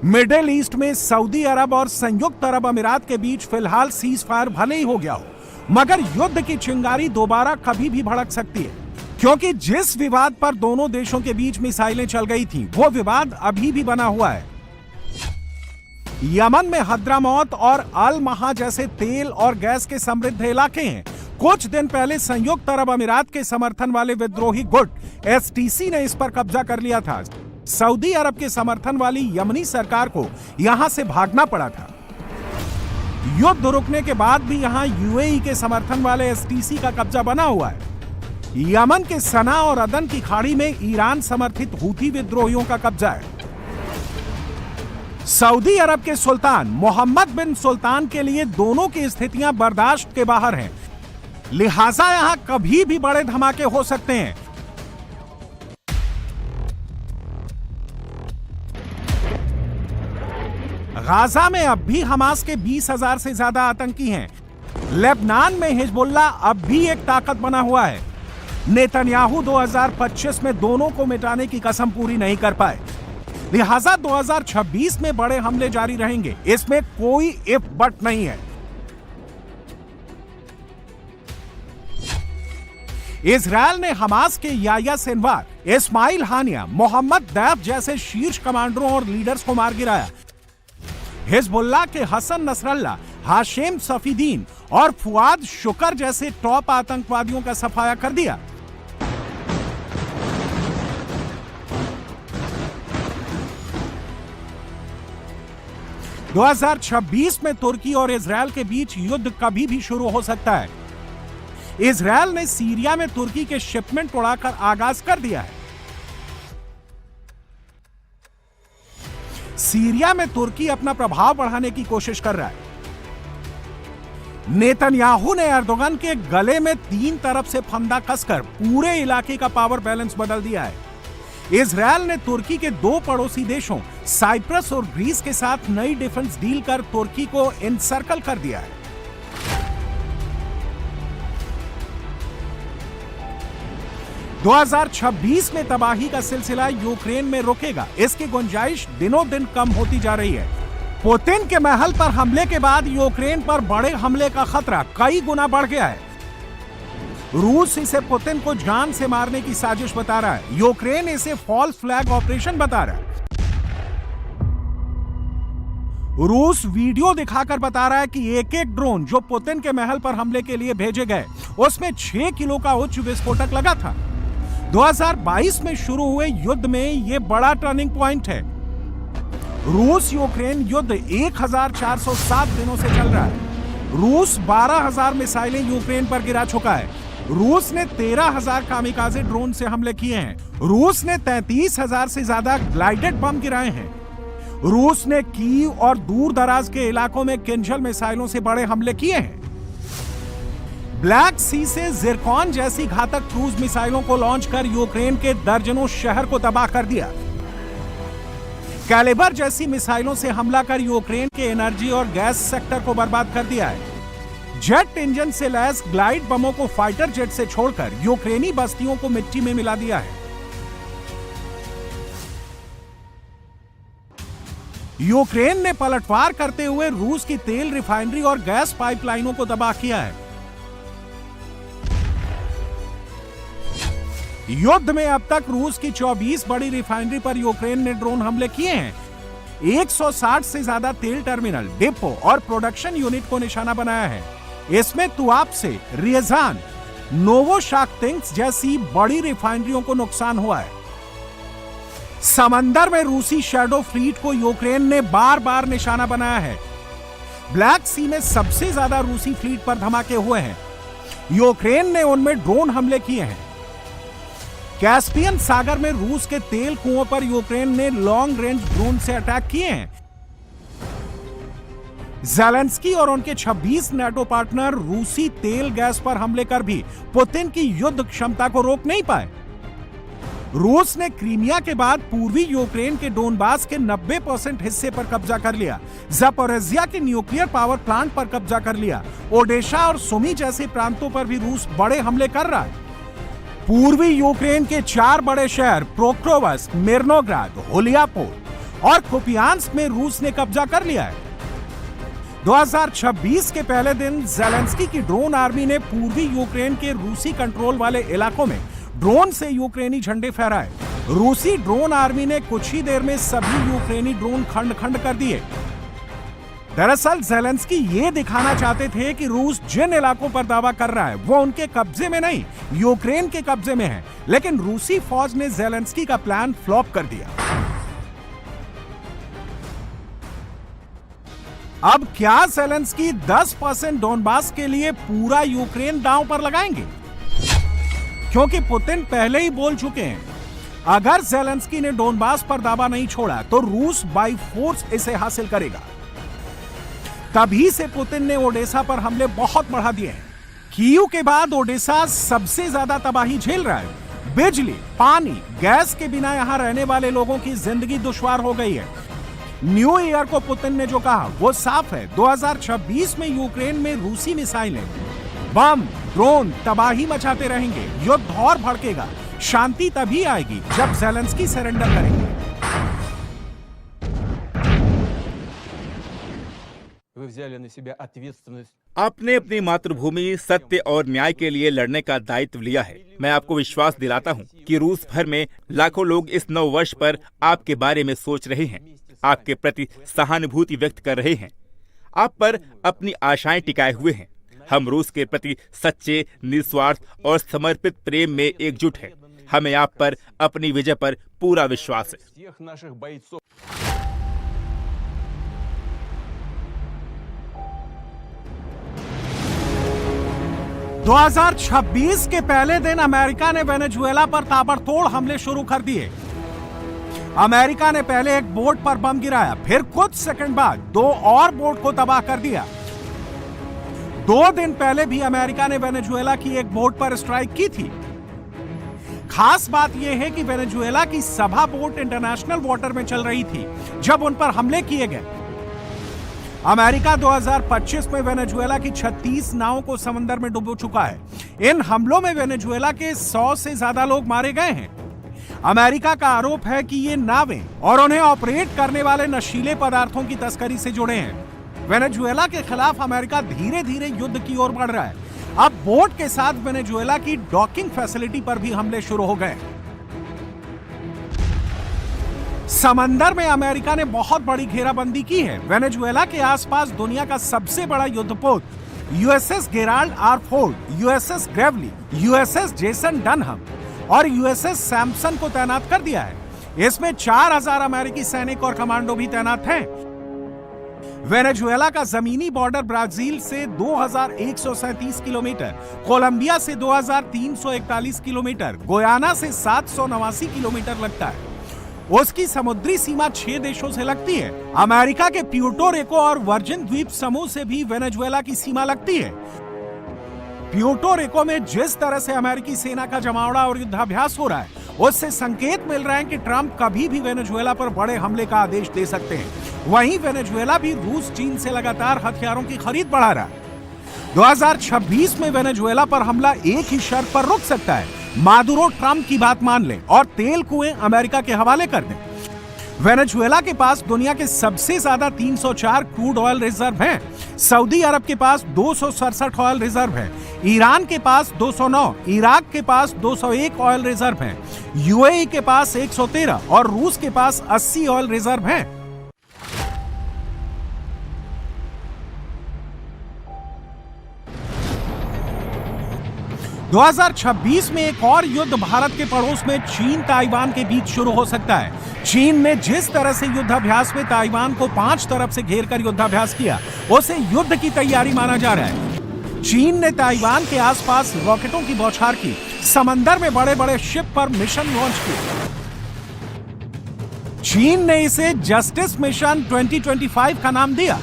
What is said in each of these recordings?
Middle east में Saudi अरब और संयुक्त अरब अमीरात के बीच फिलहाल सीज फायर भले ही हो गया हो, मगर युद्ध की चिंगारी दोबारा कभी भी भड़क सकती है, क्योंकि जिस विवाद पर दोनों देशों के बीच मिसाइलें चल गई थीं, वो विवाद अभी भी बना हुआ है। यमन में हद्रामौत और अल महा जैसे तेल और गैस के समृद्ध इलाके हैं। कुछ दिन पहले संयुक्त अरब अमीरात के समर्थन वाले विद्रोही गुट एसटीसी ने इस पर कब्जा कर लिया था। सऊदी अरब के समर्थन वाली यमनी सरकार को यहां से भागना पड़ा था। युद्ध रुकने के बाद भी यहां यूएई के समर्थन वाले एसटीसी का कब्जा बना हुआ है। यमन के सना और अदन की खाड़ी में ईरान समर्थित हूथी विद्रोहियों का कब्जा है। सऊदी अरब के सुल्तान मोहम्मद बिन सुल्तान के लिए दोनों की स्थितियां बर्दाश्त के बाहर हैं, लिहाजा यहां कभी भी बड़े धमाके हो सकते हैं। गाजा में अब भी हमास के 20,000 से ज्यादा आतंकी हैं। लेबनान में हिजबुल्लाह अब भी एक ताकत बना हुआ है। नेतन्याहू 2025 में दोनों को मिटाने की कसम पूरी नहीं कर पाए, लिहाजा 2026 में बड़े हमले जारी रहेंगे, इसमें कोई इफ बट नहीं है। इजरायल ने हमास के याह्या सिनवार, इस्माइल हानिया, मोहम्मद दैफ जैसे शीर्ष कमांडरों और लीडर्स को मार गिराया। हिजबुल्लाह के हसन नसरल्ला, हाशिम सफीदीन और फुआद शुकर जैसे टॉप आतंकवादियों का सफाया कर दिया। दो 2026 में तुर्की और इजरायल के बीच युद्ध कभी भी शुरू हो सकता है। इजरायल ने सीरिया में तुर्की के शिपमेंट उड़ाकर आगाज कर दिया है। सीरिया में तुर्की अपना प्रभाव बढ़ाने की कोशिश कर रहा है। नेतन्याहू ने एर्दोगन के गले में 3 तरफ से फंदा कसकर पूरे इलाके का पावर बैलेंस बदल दिया है। इजरायल ने तुर्की के 2 पड़ोसी देशों साइप्रस और ग्रीस के साथ नई डिफेंस डील कर तुर्की को इनसर्कल कर दिया है। दो 2026 में तबाही का सिलसिला यूक्रेन में रुकेगा, इसकी गुंजाइश दिनों दिन कम होती जा रही है। पुतिन के महल पर हमले के बाद यूक्रेन पर बड़े हमले का खतरा कई गुना बढ़ गया है। रूस इसे पुतिन को जान से मारने की साजिश बता रहा है, यूक्रेन इसे फॉल्स फ्लैग ऑपरेशन बता रहा है। रूस वीडियो दिखाकर बता रहा है कि एक-एक ड्रोन जो पुतिन के महल पर हमले के लिए भेजे गए, उसमें 6 किलो का उच्च विस्फोटक लगा था। 2022 में शुरू हुए युद्ध में यह बड़ा टर्निंग पॉइंट है। रूस यूक्रेन युद्ध 1407 दिनों से चल रहा है। रूस 12,000 मिसाइलें यूक्रेन पर गिरा चुका है। रूस ने 13,000 कामिकाज़े ड्रोन से हमले किए हैं। रूस ने 33,000 से ज्यादा ग्लाइडेड बम गिराए हैं। रूस ने कीव और दूर दराज के इलाकों में किंजल मिसाइलों से बड़े हमले किए हैं। ब्लैक सी से जिरकॉन जैसी घातक क्रूज मिसाइलों को लॉन्च कर यूक्रेन के दर्जनों शहर को तबाह कर दिया। कैलिबर जैसी मिसाइलों से हमला कर यूक्रेन के एनर्जी और गैस सेक्टर को बर्बाद कर दिया है। जेट इंजन से लैस ग्लाइड बमों को फाइटर जेट से छोड़कर यूक्रेनी बस्तियों को मिट्टी में मिला दिया है। यूक्रेन ने पलटवार करते हुए रूस की तेल रिफाइनरी और गैस पाइपलाइनों को तबाह किया है। युद्ध में अब तक रूस की 24 बड़ी रिफाइनरी पर यूक्रेन ने ड्रोन हमले किए हैं। 160 से ज्यादा तेल टर्मिनल, डिपो और प्रोडक्शन यूनिट को निशाना बनाया है। इसमें तुआप्से, रियजान, नोवोशाख्तिंस्क जैसी बड़ी रिफाइनरियों को नुकसान हुआ है। समंदर में रूसी शैडो फ्लीट को यूक्रेन ने बार बार निशाना बनाया है। ब्लैक सी में सबसे ज्यादा रूसी फ्लीट पर धमाके हुए हैं। यूक्रेन ने उनमें ड्रोन हमले किए हैं। कैस्पियन सागर में रूस के तेल कुओं पर यूक्रेन ने लॉन्ग रेंज ड्रोन से अटैक किए हैं। ज़ेलेंस्की और उनके 26 नाटो पार्टनर रूसी तेल गैस पर हमले कर भी पुतिन की युद्ध क्षमता को रोक नहीं पाए। रूस ने क्रीमिया के बाद पूर्वी यूक्रेन के डोनबास के 90% हिस्से पर कब्जा कर लिया। ज़पोरिज़िया के न्यूक्लियर पावर प्लांट पर कब्जा कर लिया। ओडेशा और सुमी जैसे प्रांतों पर भी रूस बड़े हमले कर रहा है। पूर्वी यूक्रेन के 4 बड़े शहर पोक्रोवस्क, मिर्नोग्राद, होलियापोल और कुपियांस्क में रूस ने कब्जा कर लिया है। 2026 के पहले दिन ज़ेलेंस्की की ड्रोन आर्मी ने पूर्वी यूक्रेन के रूसी कंट्रोल वाले इलाकों में ड्रोन से यूक्रेनी झंडे फहराए। रूसी ड्रोन आर्मी ने कुछ ही देर में सभी यूक्रेनी ड्रोन खंड खंड कर दिए। दरअसल ज़ेलेंस्की ये दिखाना चाहते थे कि रूस जिन इलाकों पर दावा कर रहा है वो उनके कब्जे में नहीं, यूक्रेन के कब्जे में है। लेकिन रूसी फौज ने ज़ेलेंस्की का प्लान फ्लॉप कर दिया। अब क्या ज़ेलेंस्की 10% डोनबास के लिए पूरा यूक्रेन दांव पर लगाएंगे? क्योंकि पुतिन पहले ही बोल चुके हैं, अगर ज़ेलेंस्की ने डोनबास पर दावा नहीं छोड़ा तो रूस बाई फोर्स इसे हासिल करेगा। तभी से पुतिन ने ओडेसा पर हमले बहुत बढ़ा दिए हैं। कीव के बाद ओडेसा सबसे ज्यादा तबाही झेल रहा है। बिजली, पानी, गैस के बिना यहां रहने वाले लोगों की जिंदगी दुश्वार हो गई है। न्यू ईयर को पुतिन ने जो कहा वो साफ है, 2026 में यूक्रेन में रूसी मिसाइलें, बम, ड्रोन तबाही मचाते रहेंगे। युद्ध और भड़केगा। शांति तभी आएगी जब ज़ेलेंस्की सरेंडर करेंगे। आपने अपनी मातृभूमि सत्य और न्याय के लिए लड़ने का दायित्व लिया है। मैं आपको विश्वास दिलाता हूं कि रूस भर में लाखों लोग इस नव वर्ष पर आपके बारे में सोच रहे हैं, आपके प्रति सहानुभूति व्यक्त कर रहे हैं, आप पर अपनी आशाएं टिकाए हुए हैं। हम रूस के प्रति सच्चे, निस्वार्थ और समर्पित प्रेम में एकजुट हैं। हमें आप पर, अपनी विजय पर पूरा विश्वास है। 2026 के पहले दिन अमेरिका ने वेनेजुएला पर ताबड़तोड़ हमले शुरू कर दिए। अमेरिका ने पहले एक बोट पर बम गिराया, फिर कुछ सेकंड बाद 2 और बोट को तबाह कर दिया। 2 दिन पहले भी अमेरिका ने वेनेजुएला की एक बोट पर स्ट्राइक की थी। खास बात यह है कि वेनेजुएला की सभा बोट इंटरनेशनल वाटर में चल रही थी जब उन पर हमले किए गए। अमेरिका 2025 में वेनेजुएला की 36 नावों को समंदर में डुबो चुका है। इन हमलों में वेनेजुएला के 100 से ज्यादा लोग मारे गए हैं। अमेरिका का आरोप है कि ये नावें और उन्हें ऑपरेट करने वाले नशीले पदार्थों की तस्करी से जुड़े हैं। वेनेजुएला के खिलाफ अमेरिका धीरे धीरे युद्ध की ओर बढ़ रहा है। अब बोट के साथ वेनेजुएला की डॉकिंग फैसिलिटी पर भी हमले शुरू हो गए। समंदर में अमेरिका ने बहुत बड़ी घेराबंदी की है। वेनेजुएला के आसपास दुनिया का सबसे बड़ा युद्धपोत USS Gerald R Ford, USS Gravely, USS Jason Dunham और यूएसएस सैमसन को तैनात कर दिया है। इसमें 4000 अमेरिकी सैनिक और कमांडो भी तैनात हैं। वेनेजुएला का जमीनी बॉर्डर ब्राजील से 2137 किलोमीटर, कोलंबिया से 2341 किलोमीटर, गोयाना से 789 किलोमीटर लगता है। उसकी समुद्री सीमा 6 देशों से लगती है। अमेरिका के प्यूर्टो रिको और वर्जिन द्वीप समूह से भी वेनेजुएला की सीमा लगती है। प्यूर्टो रिको में जिस तरह से अमेरिकी सेना का जमावड़ा और युद्धाभ्यास हो रहा है, उससे संकेत मिल रहे हैं कि ट्रंप कभी भी वेनेजुएला पर बड़े हमले का आदेश दे सकते हैं। वहीं वेनेजुएला भी रूस, चीन से लगातार हथियारों की खरीद बढ़ा रहा है। 2026 में वेनेजुएला पर हमला एक ही शर्त पर रुक सकता है, मादुरो ट्रंप की बात मान ले और तेल कुएं अमेरिका के हवाले कर दें। वेनेजुएला के पास दुनिया के सबसे ज्यादा 304 क्रूड ऑयल रिजर्व हैं। सऊदी अरब के पास 267 ऑयल रिजर्व है, ईरान के पास 209, इराक के पास 201 ऑयल रिजर्व हैं, यूएई के पास 113 और रूस के पास 80 ऑयल रिजर्व हैं। दो 2026 में एक और युद्ध भारत के पड़ोस में चीन ताइवान के बीच शुरू हो सकता है। चीन ने जिस तरह से युद्धाभ्यास में ताइवान को 5 तरफ से घेर कर युद्धाभ्यास किया, उसे युद्ध की तैयारी माना जा रहा है। चीन ने ताइवान के आसपास रॉकेटों की बौछार की, समंदर में बड़े बड़े शिप पर मिशन लॉन्च किए। चीन ने इसे जस्टिस मिशन 2025 का नाम दिया।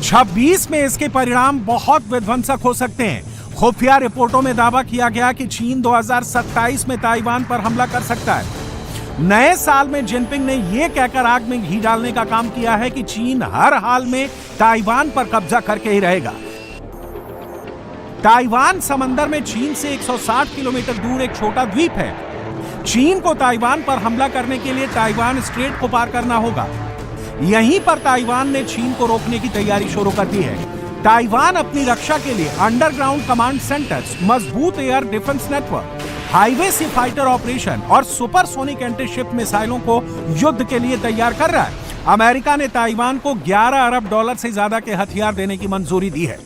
26 में इसके परिणाम बहुत विध्वंसक हो सकते हैं। खुफिया रिपोर्टों में दावा किया गया कि चीन 2027 में ताइवान पर हमला कर सकता है। नए साल में जिनपिंग ने यह कहकर आग में घी डालने का काम किया है कि चीन हर हाल में ताइवान पर कब्जा करके ही रहेगा। ताइवान समंदर में चीन से 160 किलोमीटर दूर एक छोटा द्वीप है। चीन को ताइवान पर हमला करने के लिए ताइवान स्ट्रेट को पार करना होगा। यहीं पर ताइवान ने चीन को रोकने की तैयारी शुरू कर दी है। ताइवान अपनी रक्षा के लिए अंडरग्राउंड कमांड सेंटर्स, मजबूत एयर डिफेंस नेटवर्क, हाईवे से फाइटर ऑपरेशन और सुपरसोनिक एंटीशिप मिसाइलों को युद्ध के लिए तैयार कर रहा है। अमेरिका ने ताइवान को $11 अरब से ज्यादा के हथियार देने की मंजूरी दी है।